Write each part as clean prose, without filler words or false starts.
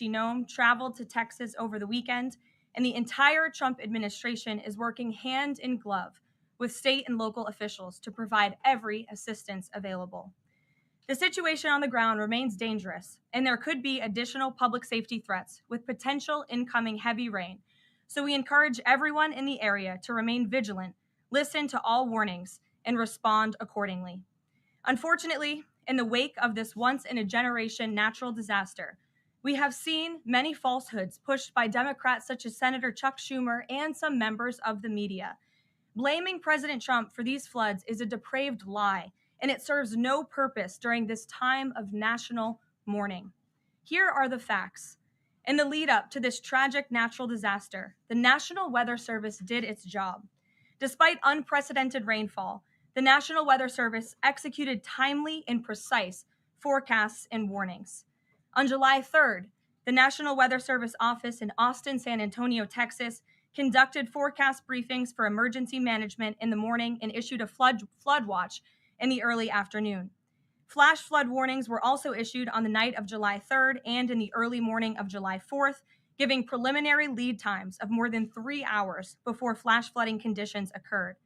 Noam traveled to Texas over the weekend, and the entire Trump administration is working hand in glove with state and local officials to provide every assistance available. The situation on the ground remains dangerous, and there could be additional public safety threats with potential incoming heavy rain. So we encourage everyone in the area to remain vigilant, listen to all warnings, and respond accordingly. Unfortunately, in the wake of this once-in-a-generation natural disaster, we have seen many falsehoods pushed by Democrats such as Senator Chuck Schumer and some members of the media. Blaming President Trump for these floods is a depraved lie, and it serves no purpose during this time of national mourning. Here are the facts. In the lead up to this tragic natural disaster, the National Weather Service did its job. Despite unprecedented rainfall, the National Weather Service executed timely and precise forecasts and warnings. On July 3rd, the National Weather Service office in Austin, San Antonio, Texas, conducted forecast briefings for emergency management in the morning and issued a flood watch in the early afternoon. Flash flood warnings were also issued on the night of July 3rd and in the early morning of July 4th, giving preliminary lead times of more than 3 hours before flash flooding conditions occurred.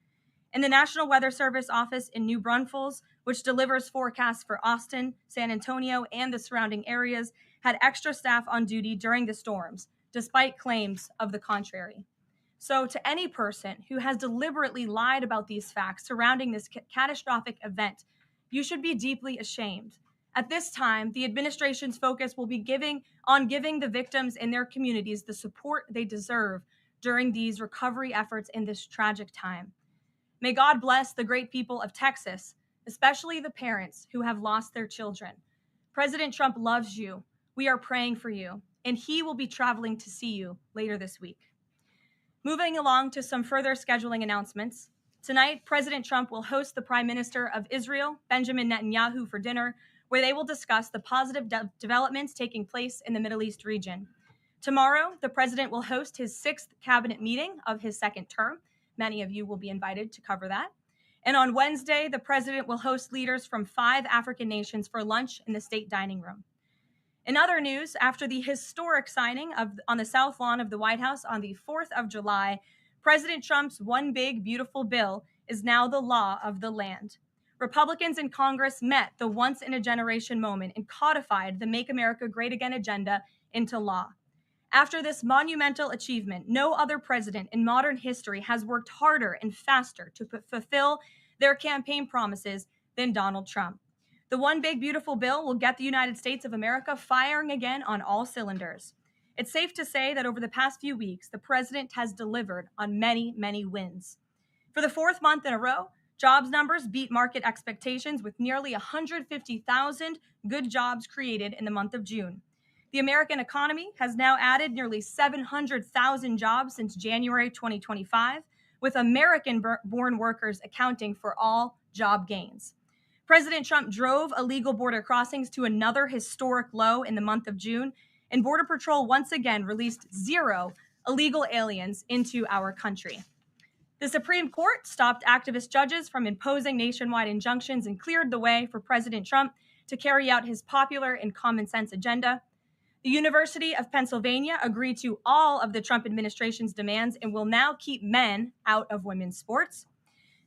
And the National Weather Service office in New Braunfels, which delivers forecasts for Austin, San Antonio, and the surrounding areas, had extra staff on duty during the storms, despite claims of the contrary. So to any person who has deliberately lied about these facts surrounding this catastrophic event, you should be deeply ashamed. At this time, the administration's focus will be giving the victims and their communities the support they deserve during these recovery efforts in this tragic time. May God bless the great people of Texas, especially the parents who have lost their children. President Trump loves you. We are praying for you, and he will be traveling to see you later this week. Moving along to some further scheduling announcements. Tonight, President Trump will host the Prime Minister of Israel, Benjamin Netanyahu, for dinner, where they will discuss the positive developments taking place in the Middle East region. Tomorrow, the president will host his 6th cabinet meeting of his second term. Many of you will be invited to cover that. And on Wednesday, the president will host leaders from 5 African nations for lunch in the state dining room. In other news, after the historic signing on the South Lawn of the White House on the 4th of July, President Trump's One Big Beautiful Bill is now the law of the land. Republicans in Congress met the once-in-a-generation moment and codified the Make America Great Again agenda into law. After this monumental achievement, no other president in modern history has worked harder and faster to fulfill their campaign promises than Donald Trump. The One Big Beautiful Bill will get the United States of America firing again on all cylinders. It's safe to say that over the past few weeks, the president has delivered on many, many wins. For the 4th month in a row, jobs numbers beat market expectations with nearly 150,000 good jobs created in the month of June. The American economy has now added nearly 700,000 jobs since January 2025, with American-born workers accounting for all job gains. President Trump drove illegal border crossings to another historic low in the month of June, and Border Patrol once again released 0 illegal aliens into our country. The Supreme Court stopped activist judges from imposing nationwide injunctions and cleared the way for President Trump to carry out his popular and common sense agenda. The University of Pennsylvania agreed to all of the Trump administration's demands and will now keep men out of women's sports.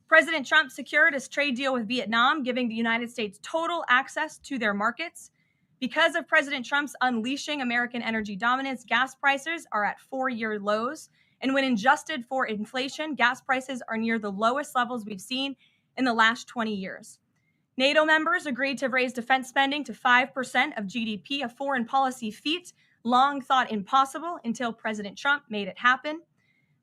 President Trump secured his trade deal with Vietnam, giving the United States total access to their markets. Because of President Trump's unleashing American energy dominance, gas prices are at 4-year lows. And when adjusted for inflation, gas prices are near the lowest levels we've seen in the last 20 years. NATO members agreed to raise defense spending to 5% of GDP, a foreign policy feat long thought impossible until President Trump made it happen.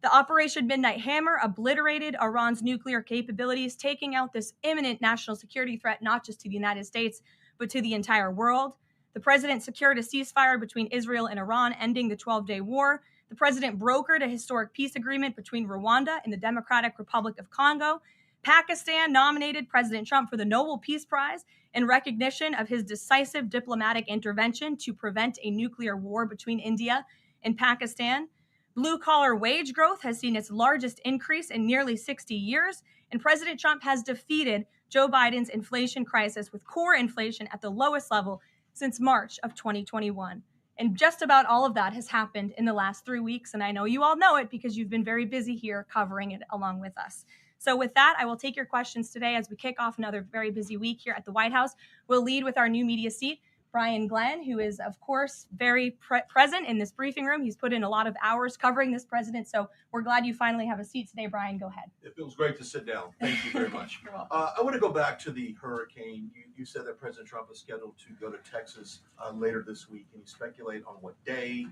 The Operation Midnight Hammer obliterated Iran's nuclear capabilities, taking out this imminent national security threat, not just to the United States, but to the entire world. The president secured a ceasefire between Israel and Iran, ending the 12-day war. The president brokered a historic peace agreement between Rwanda and the Democratic Republic of Congo. Pakistan nominated President Trump for the Nobel Peace Prize in recognition of his decisive diplomatic intervention to prevent a nuclear war between India and Pakistan. Blue-collar wage growth has seen its largest increase in nearly 60 years, and President Trump has defeated Joe Biden's inflation crisis with core inflation at the lowest level since March of 2021. And just about all of that has happened in the last 3 weeks. And I know you all know it because you've been very busy here covering it along with us. So with that, I will take your questions today as we kick off another very busy week here at the White House. We'll lead with our new media seat, Brian Glenn, who is, of course, very present in this briefing room. He's put in a lot of hours covering this president. So we're glad you finally have a seat today, Brian. Go ahead. It feels great to sit down. Thank you very much. You're welcome. I want to go back to the hurricane. You said that President Trump is scheduled to go to Texas later this week. Can you speculate on what day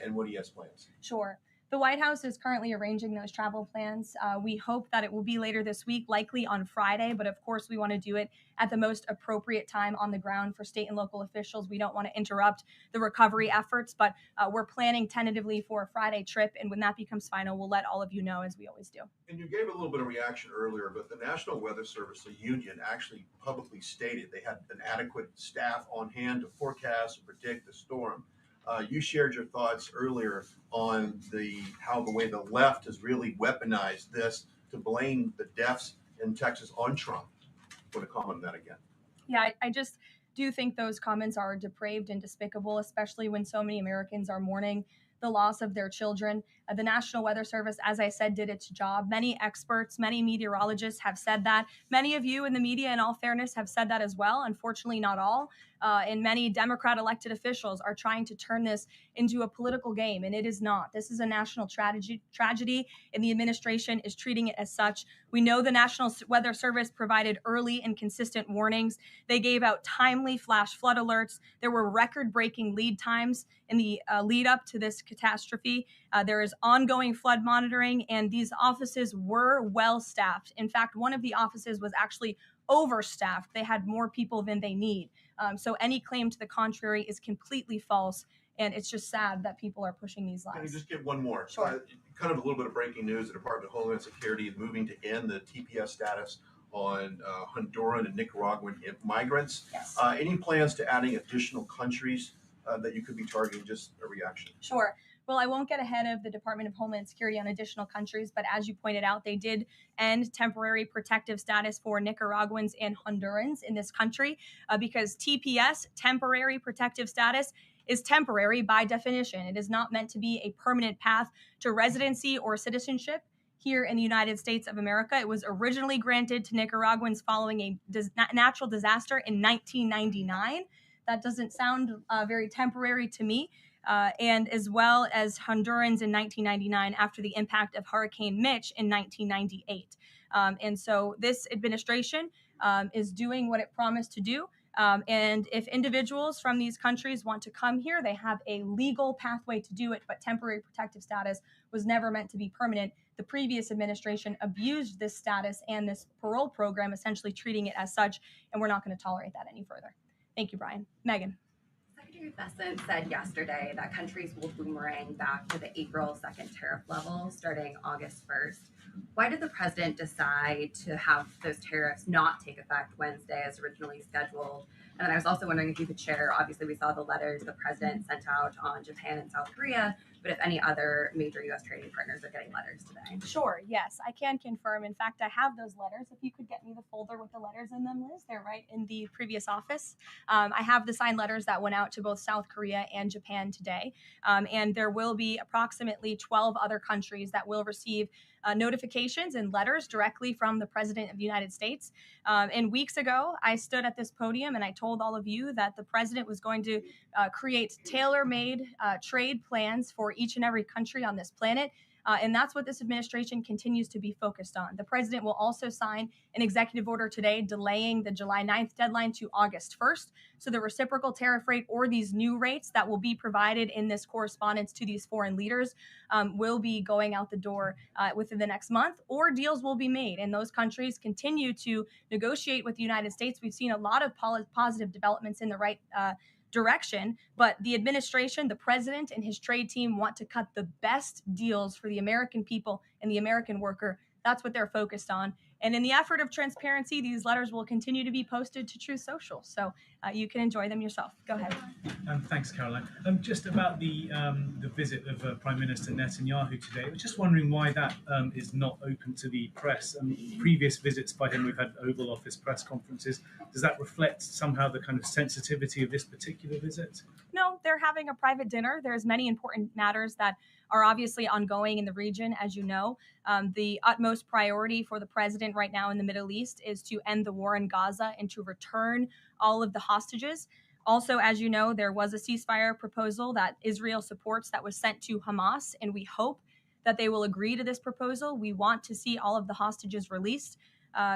and what he has plans? Sure. The White House is currently arranging those travel plans. We hope that it will be later this week, likely on Friday, but of course we want to do it at the most appropriate time on the ground for state and local officials. We don't want to interrupt the recovery efforts, but we're planning tentatively for a Friday trip, and when that becomes final, we'll let all of you know, as we always do. And you gave a little bit of reaction earlier, but the National Weather Service, the union, actually publicly stated they had an adequate staff on hand to forecast and predict the storm. You shared your thoughts earlier on how the way the left has really weaponized this to blame the deaths in Texas on Trump. I want to comment on that again. Yeah, I just do think those comments are depraved and despicable, especially when so many Americans are mourning the loss of their children. The National Weather Service, as I said, did its job. Many experts, many meteorologists have said that. Many of you in the media, in all fairness, have said that as well. Unfortunately, not all. And many Democrat elected officials are trying to turn this into a political game, and it is not. This is a national tragedy, and the administration is treating it as such. We know the National Weather Service provided early and consistent warnings. They gave out timely flash flood alerts. There were record-breaking lead times in the lead up to this catastrophe. There is ongoing flood monitoring, and these offices were well staffed. In fact, one of the offices was actually overstaffed. They had more people than they need. So any claim to the contrary is completely false. And it's just sad that people are pushing these lies. Can you just give one more? Sure. Kind of a little bit of breaking news. The Department of Homeland Security is moving to end the TPS status on Honduran and Nicaraguan migrants. Yes. Any plans to adding additional countries that you could be targeting? Just a reaction. Sure. Well, I won't get ahead of the Department of Homeland Security on additional countries, but as you pointed out, they did end temporary protective status for Nicaraguans and Hondurans in this country because TPS, temporary protective status, is temporary by definition. It is not meant to be a permanent path to residency or citizenship here in the United States of America. It was originally granted to Nicaraguans following a natural disaster in 1999. That doesn't sound very temporary to me. And as well as Hondurans in 1999 after the impact of Hurricane Mitch in 1998. And so this administration is doing what it promised to do. And if individuals from these countries want to come here, they have a legal pathway to do it, but temporary protective status was never meant to be permanent. The previous administration abused this status and this parole program, essentially treating it as such, and we're not going to tolerate that any further. Thank you, Brian. Megan. Secretary Bessent said yesterday that countries will boomerang back to the April 2nd tariff level starting August 1st. Why did the president decide to have those tariffs not take effect Wednesday as originally scheduled? And then I was also wondering if you could share, obviously we saw the letters the president sent out on Japan and South Korea, but if any other major U.S. trading partners are getting letters today. Sure, yes, I can confirm. In fact, I have those letters. If you could get me the folder with the letters in them, Liz, they're right in the previous office. I have the signed letters that went out to both South Korea and Japan today. And there will be approximately 12 other countries that will receive notifications and letters directly from the President of the United States. And weeks ago, I stood at this podium and I told all of you that the President was going to create tailor-made trade plans for each and every country on this planet. And that's what this administration continues to be focused on. The president will also sign an executive order today delaying the July 9th deadline to August 1st. So the reciprocal tariff rate or these new rates that will be provided in this correspondence to these foreign leaders will be going out the door within the next month, or deals will be made. And those countries continue to negotiate with the United States. We've seen a lot of positive developments in the right direction, but the administration, the president and his trade team want to cut the best deals for the American people and the American worker. That's what they're focused on. And in the effort of transparency, these letters will continue to be posted to Truth Social. So you can enjoy them yourself. Go ahead. Thanks, Caroline. Just about the visit of Prime Minister Netanyahu today, I was just wondering why that is not open to the press. Previous visits by him, we've had Oval Office press conferences. Does that reflect somehow the kind of sensitivity of this particular visit? No, they're having a private dinner. There's many important matters that are obviously ongoing in the region, as you know. The utmost priority for the president right now in the Middle East is to end the war in Gaza and to return all of the hostages. Also, as you know, there was a ceasefire proposal that Israel supports that was sent to Hamas, and we hope that they will agree to this proposal. We want to see all of the hostages released.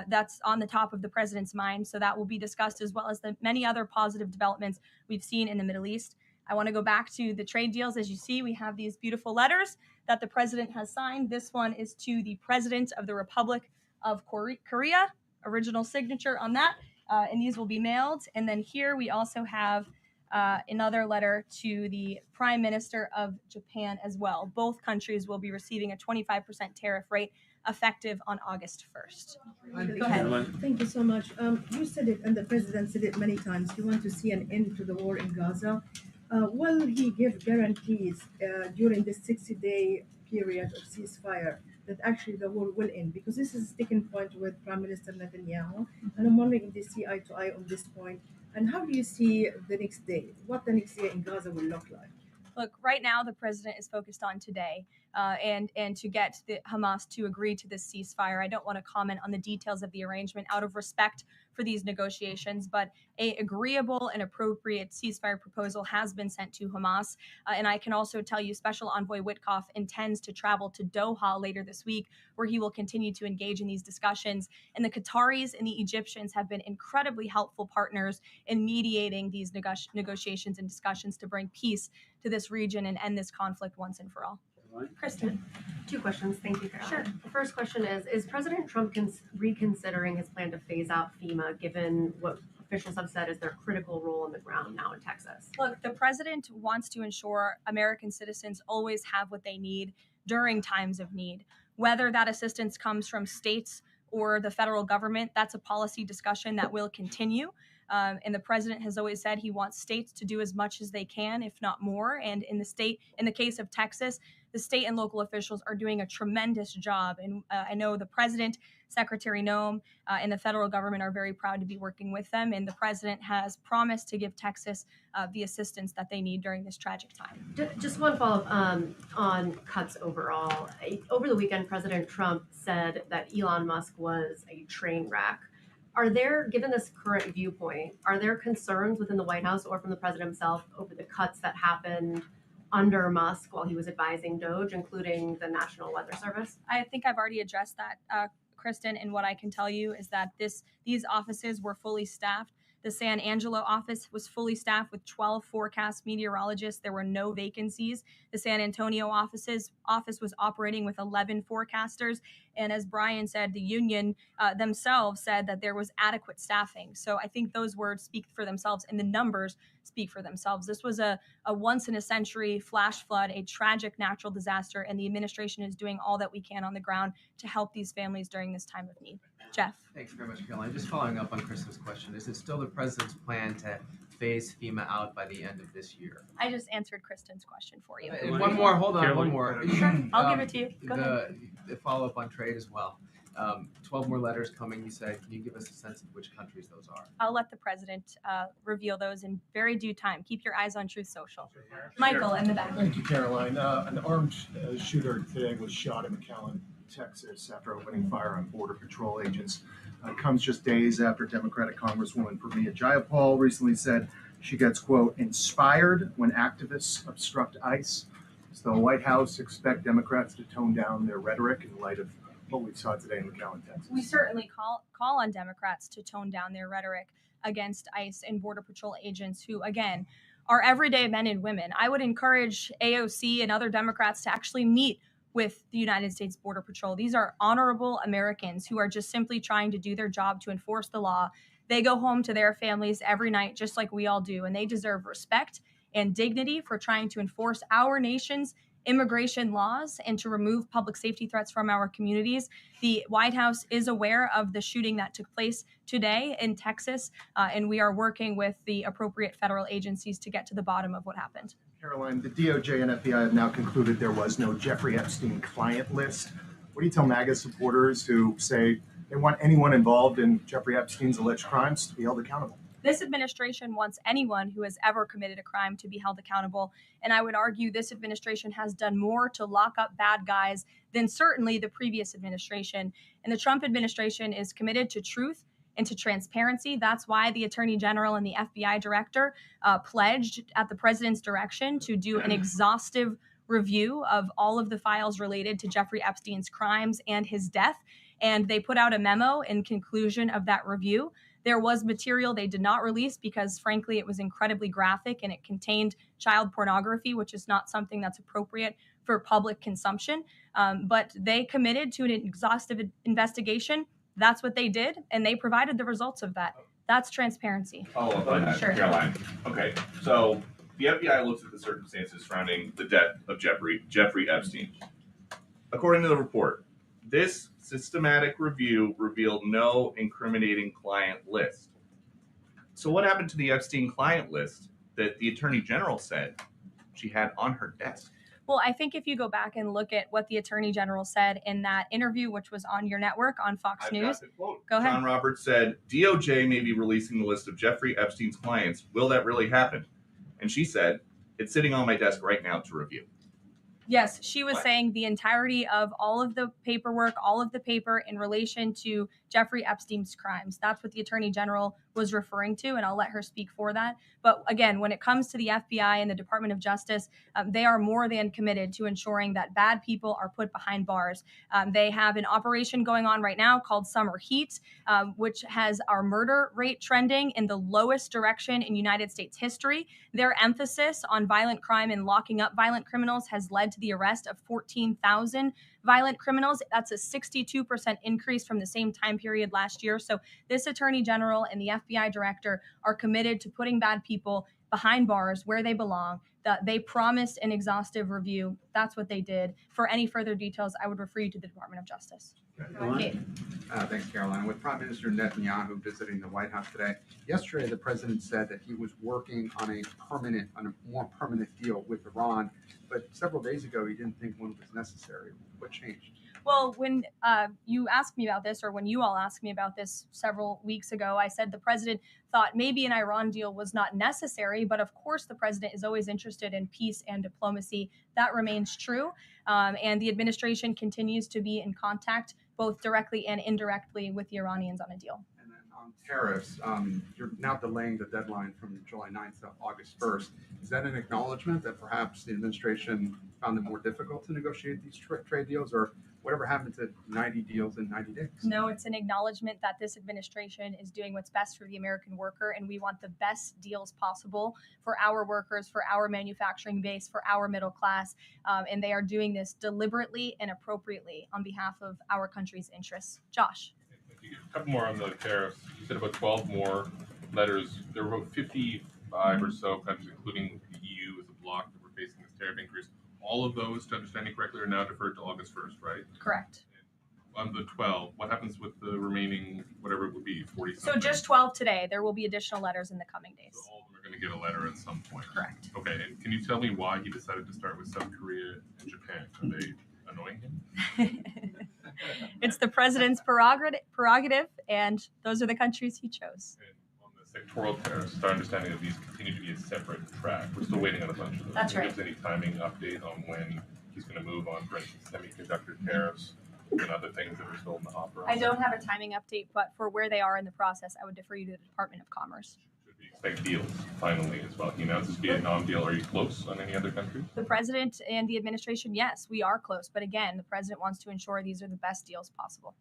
That's on the top of the president's mind, so that will be discussed, as well as the many other positive developments we've seen in the Middle East. I want to go back to the trade deals. As you see, we have these beautiful letters that the president has signed. This one is to the President of the Republic of Korea, original signature on that, and these will be mailed. And then here we also have another letter to the Prime Minister of Japan as well. Both countries will be receiving a 25% tariff rate effective on August 1st. Go ahead. Thank you so much. You said it, and the president said it many times. You want to see an end to the war in Gaza. Will he give guarantees during this 60-day period of ceasefire that actually the war will end? Because this is a sticking point with Prime Minister Netanyahu, and I'm wondering if they see eye to eye on this point. And how do you see the next day? What the next day in Gaza will look like? Look, right now the president is focused on today and to get the Hamas to agree to this ceasefire. I don't want to comment on the details of the arrangement out of respect for these negotiations, but a agreeable and appropriate ceasefire proposal has been sent to Hamas. And I can also tell you Special Envoy Witkoff intends to travel to Doha later this week, where he will continue to engage in these discussions. And the Qataris and the Egyptians have been incredibly helpful partners in mediating these negotiations and discussions to bring peace to this region and end this conflict once and for all. Kristen. 2 questions. Thank you, Carol. Sure. The first question is President Trump reconsidering his plan to phase out FEMA, given what officials have said is their critical role on the ground now in Texas? Look, the president wants to ensure American citizens always have what they need during times of need. Whether that assistance comes from states or the federal government, that's a policy discussion that will continue. And the president has always said he wants states to do as much as they can, if not more. And in the case of Texas, the state and local officials are doing a tremendous job. And I know the president, Secretary Noem, and the federal government are very proud to be working with them. And the president has promised to give Texas the assistance that they need during this tragic time. Just one follow-up on cuts overall. Over the weekend, President Trump said that Elon Musk was a train wreck. Are there, given this current viewpoint, are there concerns within the White House or from the president himself over the cuts that happened under Musk while he was advising DOGE, including the National Weather Service? I think I've already addressed that, Kristen, and what I can tell you is that these offices were fully staffed. The San Angelo office was fully staffed with 12 forecast meteorologists. There were no vacancies. The San Antonio office was operating with 11 forecasters. And as Brian said, the union themselves said that there was adequate staffing. So I think those words speak for themselves and the numbers speak for themselves. This was a once in a century flash flood, a tragic natural disaster, and the administration is doing all that we can on the ground to help these families during this time of need. Jeff. Thanks very much, Caroline. Just following up on Kristen's question, is it still the president's plan to phase FEMA out by the end of this year? I just answered Kristen's question for you. One more, hold on, one more. Sure, I'll give it to you. Go ahead. The follow-up on trade as well. 12 more letters coming, you said. Can you give us a sense of which countries those are? I'll let the president reveal those in very due time. Keep your eyes on Truth Social. Michael, in the back. Thank you, Caroline. An armed shooter today was shot in McAllen, Texas, after opening fire on Border Patrol agents. Comes just days after Democratic Congresswoman Pramila Jayapal recently said she gets, quote, inspired when activists obstruct ICE. Does the White House expect Democrats to tone down their rhetoric in light of what we saw today in McAllen, Texas? We certainly call on Democrats to tone down their rhetoric against ICE and Border Patrol agents who, again, are everyday men and women. I would encourage AOC and other Democrats to actually meet with the United States Border Patrol. These are honorable Americans who are just simply trying to do their job to enforce the law. They go home to their families every night, just like we all do, and they deserve respect and dignity for trying to enforce our nation's immigration laws and to remove public safety threats from our communities. The White House is aware of the shooting that took place today in Texas, and we are working with the appropriate federal agencies to get to the bottom of what happened. Karoline, the DOJ and FBI have now concluded there was no Jeffrey Epstein client list. What do you tell MAGA supporters who say they want anyone involved in Jeffrey Epstein's alleged crimes to be held accountable? This administration wants anyone who has ever committed a crime to be held accountable. And I would argue this administration has done more to lock up bad guys than certainly the previous administration. And the Trump administration is committed to truth and to transparency. That's why the Attorney General and the FBI Director pledged at the president's direction to do an exhaustive review of all of the files related to Jeffrey Epstein's crimes and his death. And they put out a memo in conclusion of that review. There was material they did not release because, frankly, it was incredibly graphic and it contained child pornography, which is not something that's appropriate for public consumption. But they committed to an exhaustive investigation. That's what they did, and they provided the results of that. That's transparency. Follow up on that, Sure. Karoline. Okay, so the FBI looks at the circumstances surrounding the death of Jeffrey Epstein. According to the report, this systematic review revealed no incriminating client list. So what happened to the Epstein client list that the Attorney General said she had on her desk? Well, I think if you go back and look at what the Attorney General said in that interview, which was on your network on Fox News. Go ahead. John Roberts said, DOJ may be releasing the list of Jeffrey Epstein's clients. Will that really happen? And she said, it's sitting on my desk right now to review. Yes, she was saying the entirety of all of the paperwork, all of the paper in relation to Jeffrey Epstein's crimes. That's what the Attorney General was referring to, and I'll let her speak for that. But again, when it comes to the FBI and the Department of Justice, they are more than committed to ensuring that bad people are put behind bars. They have an operation going on right now called Summer Heat, which has our murder rate trending in the lowest direction in United States history. Their emphasis on violent crime and locking up violent criminals has led to the arrest of 14,000 violent criminals. That's a 62% increase from the same time period last year. So this Attorney General and the FBI Director are committed to putting bad people behind bars where they belong. They promised an exhaustive review. That's what they did. For any further details, I would refer you to the Department of Justice. Thanks, Caroline. With Prime Minister Netanyahu visiting the White House today, yesterday the president said that he was working on a more permanent deal with Iran, but several days ago he didn't think one was necessary. What changed? Well, when you asked me about this, or when you all asked me about this several weeks ago, I said the president thought maybe an Iran deal was not necessary, but of course the president is always interested in peace and diplomacy. That remains true, and the administration continues to be in contact both directly and indirectly with the Iranians on a deal. And then on tariffs, you're now delaying the deadline from July 9th to August 1st. Is that an acknowledgement that perhaps the administration found it more difficult to negotiate these trade deals, or whatever happened to 90 deals in 90 days? No, it's an acknowledgement that this administration is doing what's best for the American worker, and we want the best deals possible for our workers, for our manufacturing base, for our middle class, and they are doing this deliberately and appropriately on behalf of our country's interests. Josh. A couple more on the tariffs. You said about 12 more letters. There were about 55 or so countries, including the EU as a bloc, that were facing this tariff increase. All of those, to understand it correctly, are now deferred to August 1st, right? Correct. On the 12, what happens with the remaining, whatever it would be, 40 something? So just 12 today. There will be additional letters in the coming days. So all of them are going to get a letter at some point. Correct. Okay, and can you tell me why he decided to start with South Korea and Japan? Are they annoying him? It's the president's prerogative, and those are the countries he chose. And on the sectoral tariffs, it's our understanding that these continue to be a separate track. We're still waiting on a bunch of those. That's right. Is there any timing update on when he's going to move on, for instance, semiconductor tariffs and other things that are still in the hopper? I don't have a timing update, but for where they are in the process, I would defer you to the Department of Commerce. Should we expect deals finally as well? He announced his Vietnam deal. Are you close on any other countries? The president and the administration, yes, we are close. But again, the president wants to ensure these are the best deals possible.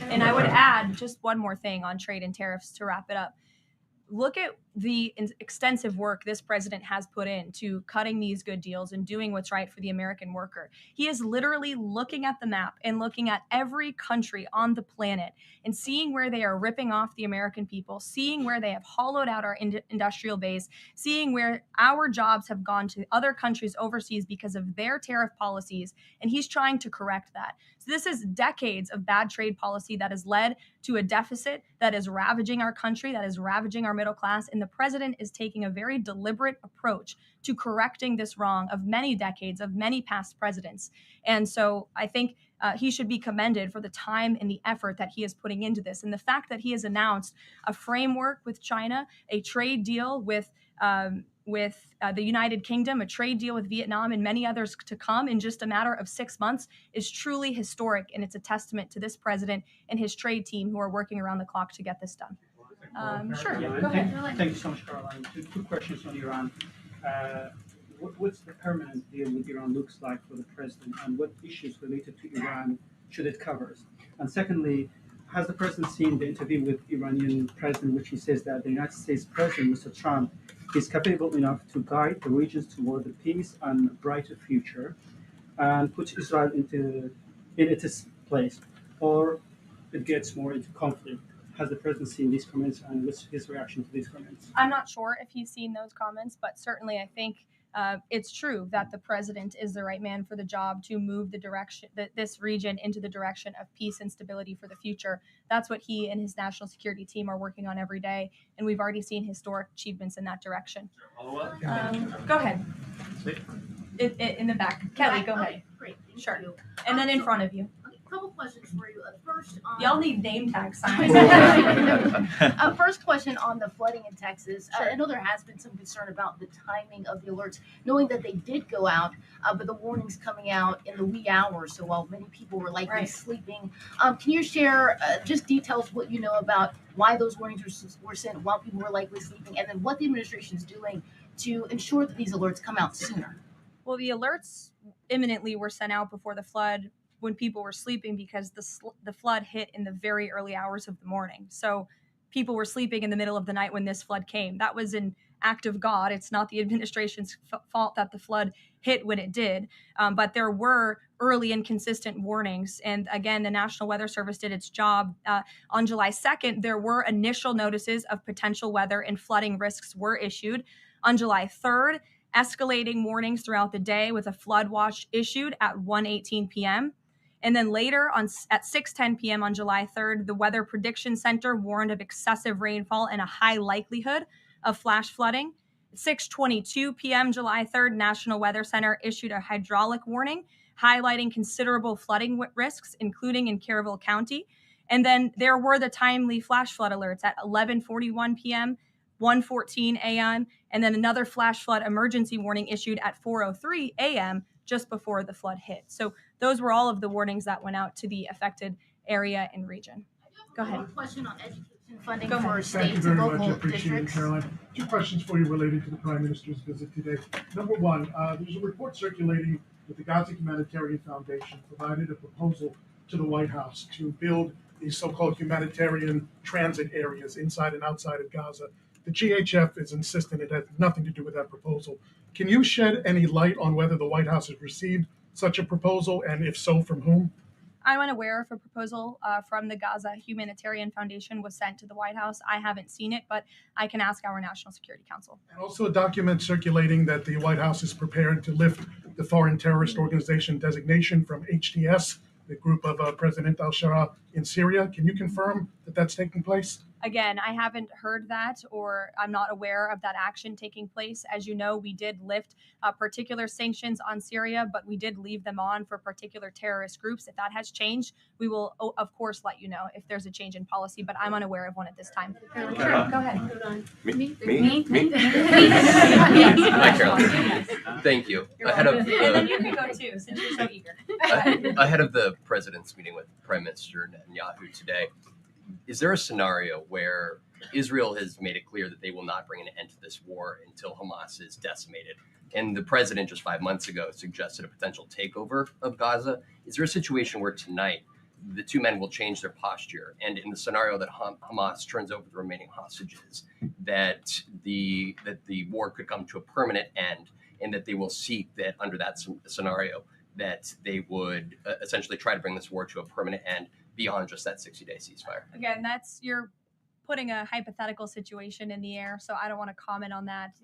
And I would add just one more thing on trade and tariffs to wrap it up. look at the extensive work this president has put into cutting these good deals and doing what's right for the American worker. He is literally looking at the map and looking at every country on the planet and seeing where they are ripping off the American people, seeing where they have hollowed out our industrial base, seeing where our jobs have gone to other countries overseas because of their tariff policies. And he's trying to correct that. So this is decades of bad trade policy that has led to a deficit that is ravaging our country, that is ravaging our middle class. And the president is taking a very deliberate approach to correcting this wrong of many decades, of many past presidents. And so I think he should be commended for the time and the effort that he is putting into this. And the fact that he has announced a framework with China, a trade deal with the United Kingdom, a trade deal with Vietnam, and many others to come in just a matter of 6 months is truly historic. And it's a testament to this president and his trade team who are working around the clock to get this done. Sure, go ahead. Thank you so much, Karoline. Two questions on Iran. What's the permanent deal with Iran looks like for the president, and what issues related to Iran should it cover? And secondly, has the president seen the interview with Iranian president, which he says that the United States president, Mr. Trump, is capable enough to guide the regions toward a peace and brighter future and put Israel in its place, or it gets more into conflict? Has the president seen these comments, and what's his reaction to these comments? I'm not sure if he's seen those comments, but certainly I think it's true that the president is the right man for the job to move the direction, this region into the direction of peace and stability for the future. That's what he and his national security team are working on every day, and we've already seen historic achievements in that direction. Go ahead. In the back. Kelly, go ahead. Okay, great. Sure. And then in front of you. A couple questions for you. First, y'all need name tag signs. First question on the flooding in Texas. Sure. I know there has been some concern about the timing of the alerts, knowing that they did go out, but the warnings coming out in the wee hours. So while many people were likely sleeping, can you share just details what you know about why those warnings were sent while people were likely sleeping, and then what the administration is doing to ensure that these alerts come out sooner? Well, the alerts imminently were sent out before the flood, when people were sleeping, because the flood hit in the very early hours of the morning. So people were sleeping in the middle of the night when this flood came. That was an act of God. It's not the administration's fault that the flood hit when it did. But there were early and consistent warnings. And again, the National Weather Service did its job. On July 2nd, there were initial notices of potential weather and flooding risks were issued. On July 3rd, escalating warnings throughout the day with a flood watch issued at 1:18 p.m. And then later at 6:10 p.m. on July 3rd, the Weather Prediction Center warned of excessive rainfall and a high likelihood of flash flooding. At 6:22 p.m. July 3rd, National Weather Center issued a hydraulic warning, highlighting considerable flooding risks, including in Caryville County. And then there were the timely flash flood alerts at 11:41 p.m., 1:14 a.m., and then another flash flood emergency warning issued at 4:03 a.m. just before the flood hit. So those were all of the warnings that went out to the affected area and region. Go ahead. One question on education funding Go for ahead. Thank you states very and much. local I appreciate it, districts. Caroline. Two questions for you related to the Prime Minister's visit today. Number one, there's a report circulating that the Gaza Humanitarian Foundation provided a proposal to the White House to build these so-called humanitarian transit areas inside and outside of Gaza. The GHF is insisting it has nothing to do with that proposal. Can you shed any light on whether the White House has received such a proposal, and if so, from whom? I'm unaware if a proposal from the Gaza Humanitarian Foundation was sent to the White House. I haven't seen it, but I can ask our National Security Council. And also a document circulating that the White House is prepared to lift the Foreign Terrorist Organization designation from HTS, the group of President al-Shara in Syria. Can you confirm that that's taking place? Again, I haven't heard that, or I'm not aware of that action taking place. As you know, we did lift particular sanctions on Syria, but we did leave them on for particular terrorist groups. If that has changed, we will, of course, let you know if there's a change in policy, but I'm unaware of one at this time. Sure, go ahead. Me? Hi, Caroline. Thank you. And then you can go too, since you're so eager. Ahead of the president's meeting with Prime Minister Netanyahu today, is there a scenario where Israel has made it clear that they will not bring an end to this war until Hamas is decimated? And the president just 5 months ago suggested a potential takeover of Gaza. Is there a situation where tonight the two men will change their posture. And in the scenario that Hamas turns over the remaining hostages, that the war could come to a permanent end, and that they will seek that under that scenario that they would essentially try to bring this war to a permanent end beyond just that 60-day ceasefire. Again, you're putting a hypothetical situation in the air, so I don't want to comment on that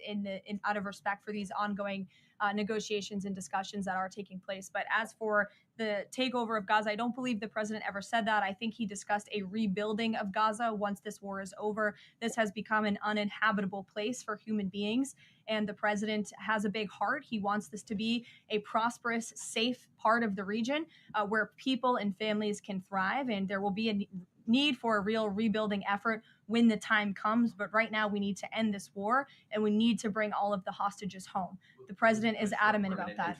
out of respect for these ongoing negotiations and discussions that are taking place. But as for the takeover of Gaza, I don't believe the president ever said that. I think he discussed a rebuilding of Gaza once this war is over. This has become an uninhabitable place for human beings, and the president has a big heart. He wants this to be a prosperous, safe part of the region where people and families can thrive, and there will be a need for a real rebuilding effort when the time comes. But right now we need to end this war, and we need to bring all of the hostages home. The president is adamant about that.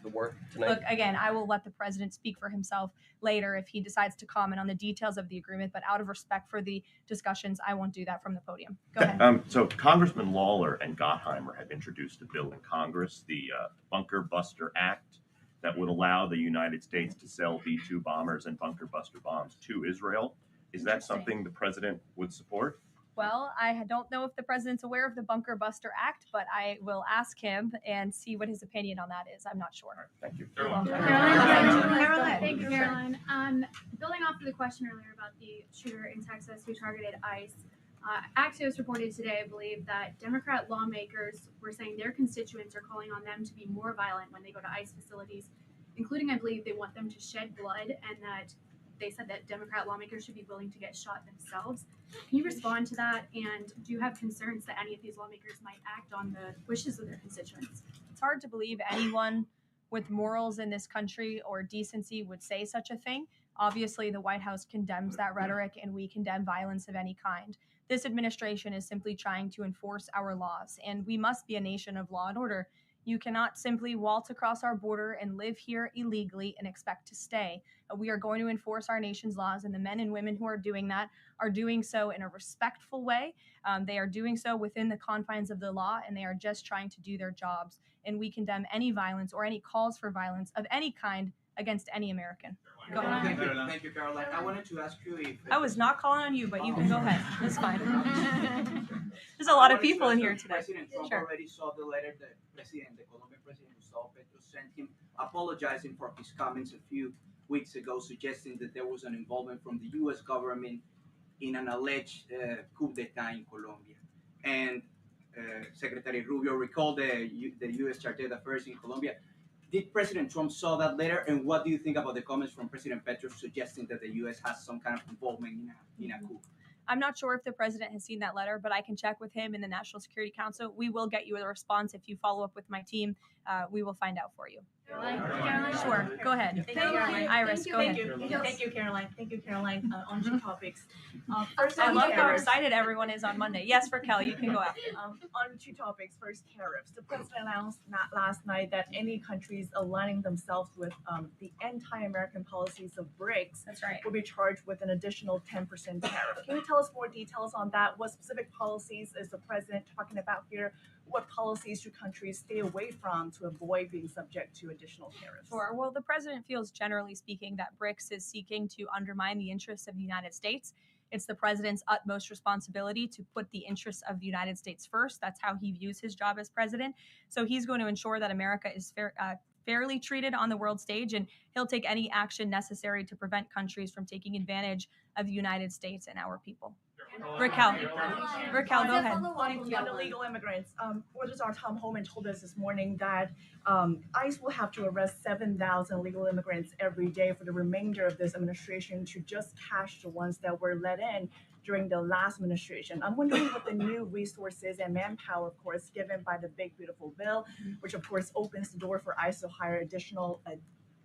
Look, again, I will let the president speak for himself later if he decides to comment on the details of the agreement, but out of respect for the discussions, I won't do that from the podium. Go ahead. So Congressman Lawler and Gottheimer have introduced a bill in Congress, the Bunker Buster Act, that would allow the United States to sell B-2 bombers and bunker buster bombs to Israel. Is that something the president would support? Well, I don't know if the president's aware of the Bunker Buster Act, but I will ask him and see what his opinion on that is. I'm not sure. Thank you. Caroline. Thank you, Caroline. Building off of the question earlier about the shooter in Texas who targeted ICE, Axios reported today, I believe, that Democrat lawmakers were saying their constituents are calling on them to be more violent when they go to ICE facilities, including, I believe, they want them to shed blood, and that they said that Democrat lawmakers should be willing to get shot themselves. Can you respond to that? And do you have concerns that any of these lawmakers might act on the wishes of their constituents? It's hard to believe anyone with morals in this country or decency would say such a thing. Obviously, the White House condemns that rhetoric, and we condemn violence of any kind. This administration is simply trying to enforce our laws, and we must be a nation of law and order. You cannot simply waltz across our border and live here illegally and expect to stay. We are going to enforce our nation's laws, and the men and women who are doing that are doing so in a respectful way. They are doing so within the confines of the law, and they are just trying to do their jobs. And we condemn any violence or any calls for violence of any kind against any American. Go ahead. Thank you, Caroline. I wanted to ask you if... I was not calling on you, but you can go ahead. That's fine. There's a lot of people in here today. President Trump already saw the letter that the Colombian president Gustavo Petro sent him, apologizing for his comments a few weeks ago, suggesting that there was an involvement from the U.S. government in an alleged coup d'etat in Colombia. And Secretary Rubio recalled the U.S. Chargé d'Affaires in Colombia. Did President Trump saw that letter, and what do you think about the comments from President Petro suggesting that the U.S. has some kind of involvement in a coup? I'm not sure if the president has seen that letter, but I can check with him in the National Security Council. We will get you a response. If you follow up with my team, we will find out for you. Caroline. Sure, go ahead. Thank you, Caroline. Iris, go ahead. Thank you, Caroline. Thank you, Caroline. On two topics. First, I love how excited everyone is on Monday. Yes, Raquel, you can go out. On two topics. First, tariffs. The president announced last night that any countries aligning themselves with the anti-American policies of Brics will be charged with an additional 10% tariff. Can you tell us more details on that? What specific policies is the president talking about here? What policies should countries stay away from to avoid being subject to additional tariffs? Sure. Well, the president feels, generally speaking, that Brics is seeking to undermine the interests of the United States. It's the president's utmost responsibility to put the interests of the United States first. That's how he views his job as president. So he's going to ensure that America is fairly treated on the world stage, and he'll take any action necessary to prevent countries from taking advantage of the United States and our people. Raquel, go ahead. On illegal immigrants, Auditor Tom Homan told us this morning that ICE will have to arrest 7,000 illegal immigrants every day for the remainder of this administration to just catch the ones that were let in during the last administration. I'm wondering what the new resources and manpower, of course, given by the Big Beautiful Bill, which of course opens the door for ICE to hire additional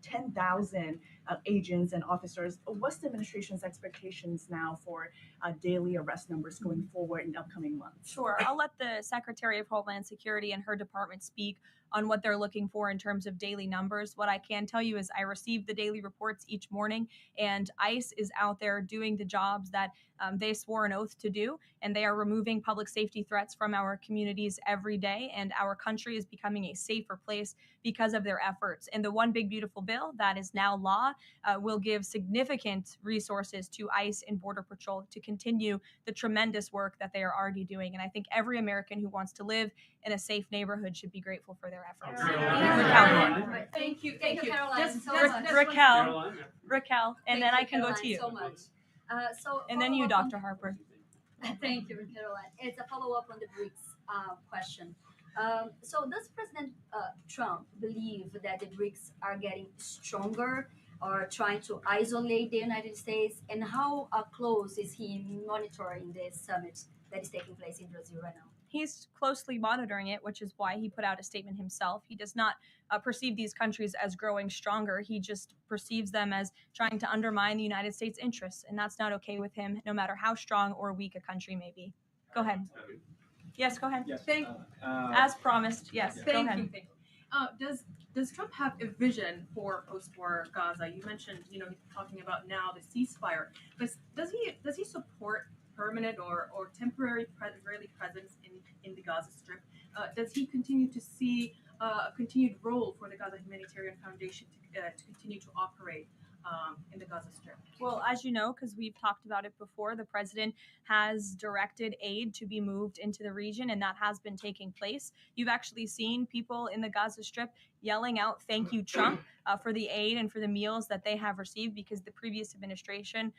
10,000 agents and officers. What's the administration's expectations now for daily arrest numbers going forward in upcoming months? Sure. I'll let the Secretary of Homeland Security and her department speak on what they're looking for in terms of daily numbers. What I can tell you is I receive the daily reports each morning, and ICE is out there doing the jobs that they swore an oath to do, and they are removing public safety threats from our communities every day, and our country is becoming a safer place because of their efforts. And the One Big Beautiful Bill that is now law will give significant resources to ICE and Border Patrol to continue the tremendous work that they are already doing. And I think every American who wants to live in a safe neighborhood should be grateful for their efforts. Thank you, Caroline. Just so much. Raquel, and then I can go to you. So much. And then you, Dr. Harper. Thank you, Caroline. It's a follow-up on the BRICS question. So does President Trump believe that the BRICS are getting stronger or trying to isolate the United States? And how close is he monitoring this summit that is taking place in Brazil right now? He's closely monitoring it, which is why he put out a statement himself. He does not perceive these countries as growing stronger. He just perceives them as trying to undermine the United States' interests, and that's not okay with him, no matter how strong or weak a country may be. Go ahead. Yes, go ahead. Yes. As promised, yes, go ahead. Thank you. Does Trump have a vision for post-war Gaza? You mentioned, he's talking about now the ceasefire, but does he support permanent or temporary Israeli presence in the Gaza Strip? Does he continue to see a continued role for the Gaza Humanitarian Foundation to continue to operate in the Gaza Strip? Well, as you know, because we've talked about it before, the president has directed aid to be moved into the region, and that has been taking place. You've actually seen people in the Gaza Strip yelling out, "Thank you, Trump," for the aid and for the meals that they have received, because the previous administration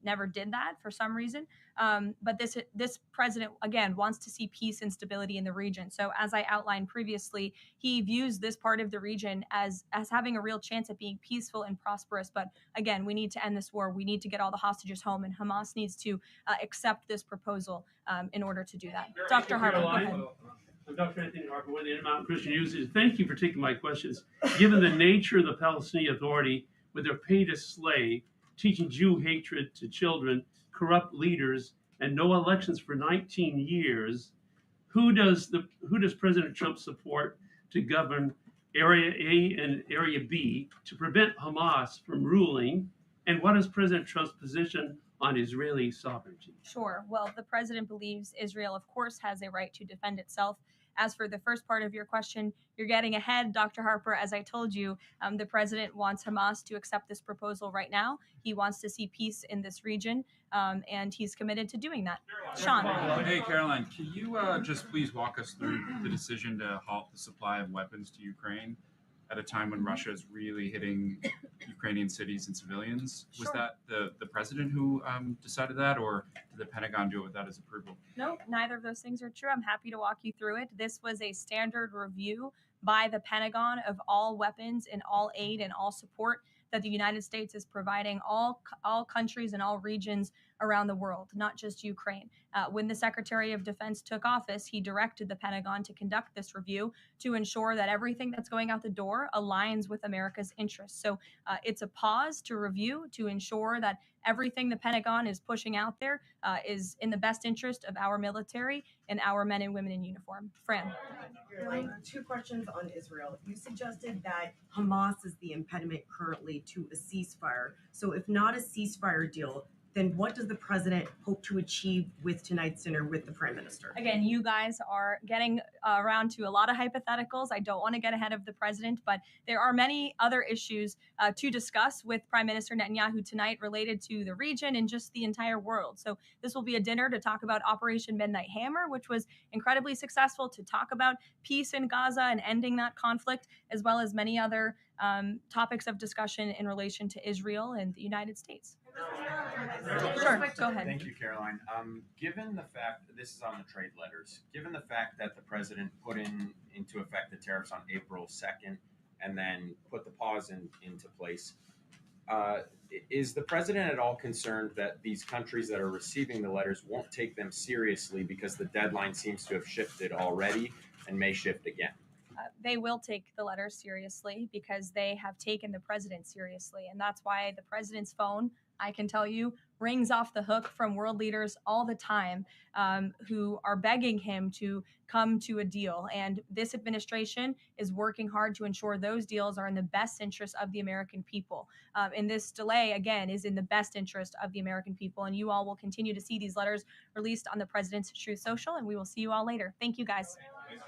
never did that for some reason. But this president, again, wants to see peace and stability in the region. So as I outlined previously, he views this part of the region as having a real chance at being peaceful and prosperous. But again, we need to end this war. We need to get all the hostages home, and Hamas needs to accept this proposal in order to do that. Dr. Harper, go ahead. I'm Dr. Anthony Harper with the Intermountain Christian News. Thank you for taking my questions. Given the nature of the Palestinian Authority, with their pay to slay, teaching Jew hatred to children, corrupt leaders, and no elections for 19 years, who does President Trump support to govern Area A and Area B to prevent Hamas from ruling? And what is President Trump's position on Israeli sovereignty? Sure. Well, the president believes Israel, of course, has a right to defend itself. As for the first part of your question, you're getting ahead, Dr. Harper. As I told you, the president wants Hamas to accept this proposal right now. He wants to see peace in this region, and he's committed to doing that. Sean. Hey, Caroline, can you just please walk us through the decision to halt the supply of weapons to Ukraine at a time when Russia is really hitting Ukrainian cities and civilians? Was that the president who decided that, or did the Pentagon do it without his approval? No, neither of those things are true. I'm happy to walk you through it. This was a standard review by the Pentagon of all weapons and all aid and all support that the United States is providing all countries and all regions around the world, not just Ukraine. When the Secretary of Defense took office, he directed the Pentagon to conduct this review to ensure that everything that's going out the door aligns with America's interests. So it's a pause to review to ensure that everything the Pentagon is pushing out there is in the best interest of our military and our men and women in uniform. Fran. Two questions on Israel. You suggested that Hamas is the impediment currently to a ceasefire. So if not a ceasefire deal, then what does the president hope to achieve with tonight's dinner with the prime minister? Again, you guys are getting around to a lot of hypotheticals. I don't want to get ahead of the president, but there are many other issues to discuss with Prime Minister Netanyahu tonight related to the region and just the entire world. So this will be a dinner to talk about Operation Midnight Hammer, which was incredibly successful, to talk about peace in Gaza and ending that conflict, as well as many other topics of discussion in relation to Israel and the United States. Sure, go ahead. Thank you, Caroline. Given the fact that this is on the trade letters, given the fact that the president put into effect the tariffs on April 2nd and then put the pause into place, is the president at all concerned that these countries that are receiving the letters won't take them seriously because the deadline seems to have shifted already and may shift again? They will take the letters seriously because they have taken the president seriously. And that's why the president's phone, I can tell you, rings off the hook from world leaders all the time who are begging him to come to a deal. And this administration is working hard to ensure those deals are in the best interest of the American people. And this delay, again, is in the best interest of the American people. And you all will continue to see these letters released on the president's Truth Social, and we will see you all later. Thank you, guys. Thanks,